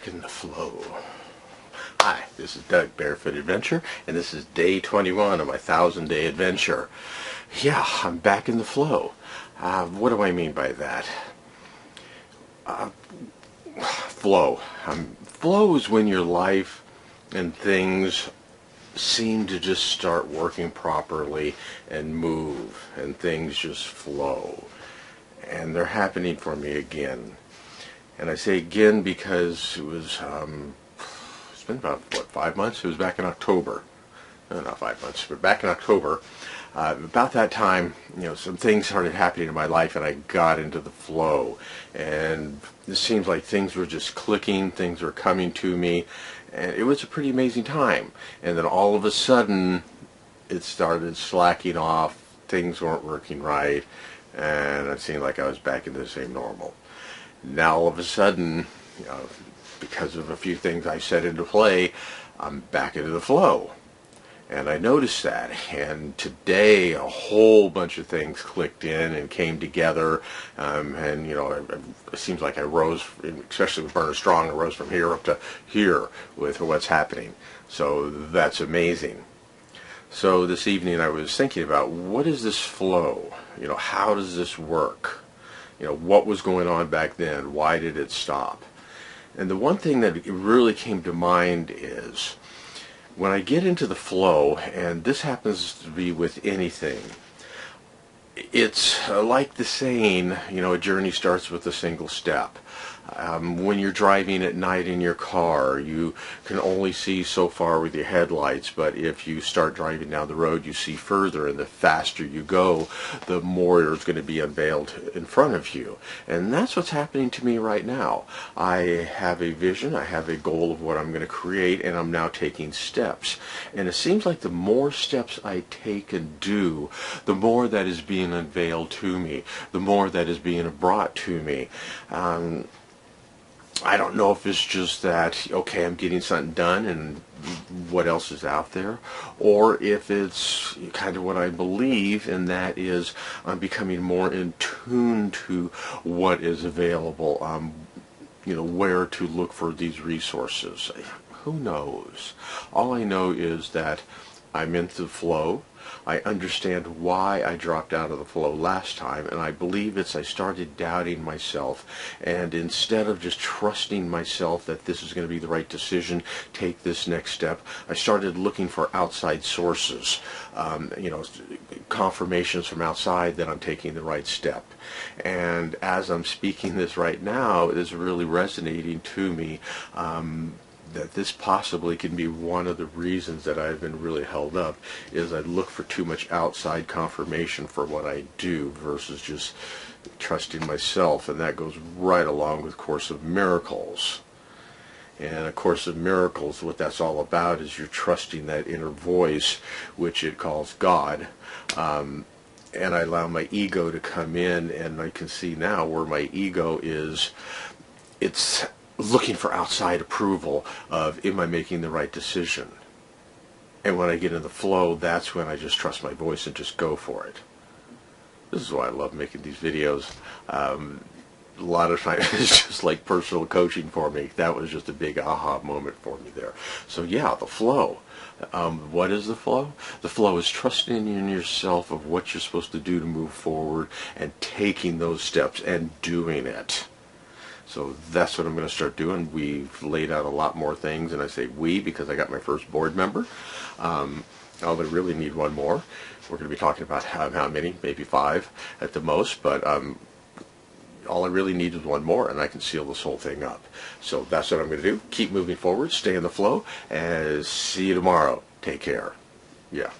back in the flow. Hi, this is Doug, Barefoot Adventure, and this is day 21 of my 1,000-day adventure. Yeah, I'm back in the flow. What do I mean by that? Flow. Flow is when your life and things seem to just start working properly and move, and things just flow. And they're happening for me again. And I say again because it was, it's been about, 5 months? It was back in October. No, not 5 months, but back in October. About that time, some things started happening in my life, and I got into the flow. And it seems like things were just clicking, things were coming to me, and it was a pretty amazing time. And then all of a sudden, it started slacking off, things weren't working right, and it seemed like I was back into the same normal. Now all of a sudden, because of a few things I set into play, I'm back into the flow. And I noticed that, and today a whole bunch of things clicked in and came together, and it seems like I rose, especially with Burner Strong, I rose from here up to here with what's happening. So that's amazing. So this evening I was thinking about, what is this flow? How does this work? What was going on back then? Why did it stop? And the one thing that really came to mind is, when I get into the flow, and this happens to be with anything, it's like the saying, a journey starts with a single step. When you're driving at night in your car, you can only see so far with your headlights, but if you start driving down the road, you see further, and the faster you go, the more is going to be unveiled in front of you. And that's what's happening to me right now. I have a vision, I have a goal of what I'm going to create, and I'm now taking steps. And it seems like the more steps I take and do, the more that is being unveiled to me, the more that is being brought to me. I don't know if it's just that, okay, I'm getting something done and what else is out there, or if it's kind of what I believe, and that is I'm becoming more in tune to what is available, where to look for these resources. Who knows? All I know is that I'm into the flow. I understand why I dropped out of the flow last time, and I believe I started doubting myself, and instead of just trusting myself that this is going to be the right decision, take this next step, I started looking for outside sources, confirmations from outside that I'm taking the right step. And as I'm speaking this right now, it is really resonating to me, that this possibly can be one of the reasons that I've been really held up, is I look for too much outside confirmation for what I do versus just trusting myself, and that goes right along with Course of Miracles. And A Course of Miracles, what that's all about is you're trusting that inner voice, which it calls God, and I allow my ego to come in, and I can see now where my ego is, it's looking for outside approval of, am I making the right decision? And when I get in the flow, that's when I just trust my voice and just go for it. This is why I love making these videos. A lot of times it's just like personal coaching for me. That was just a big aha moment for me there. So yeah, the flow. What is the flow? The flow is trusting in yourself of what you're supposed to do to move forward, and taking those steps and doing it. So that's what I'm going to start doing. We've laid out a lot more things, and I say we because I got my first board member. I really need one more. We're going to be talking about how many, maybe 5 at the most, but all I really need is one more, and I can seal this whole thing up. So that's what I'm going to do. Keep moving forward, stay in the flow, and see you tomorrow. Take care. Yeah.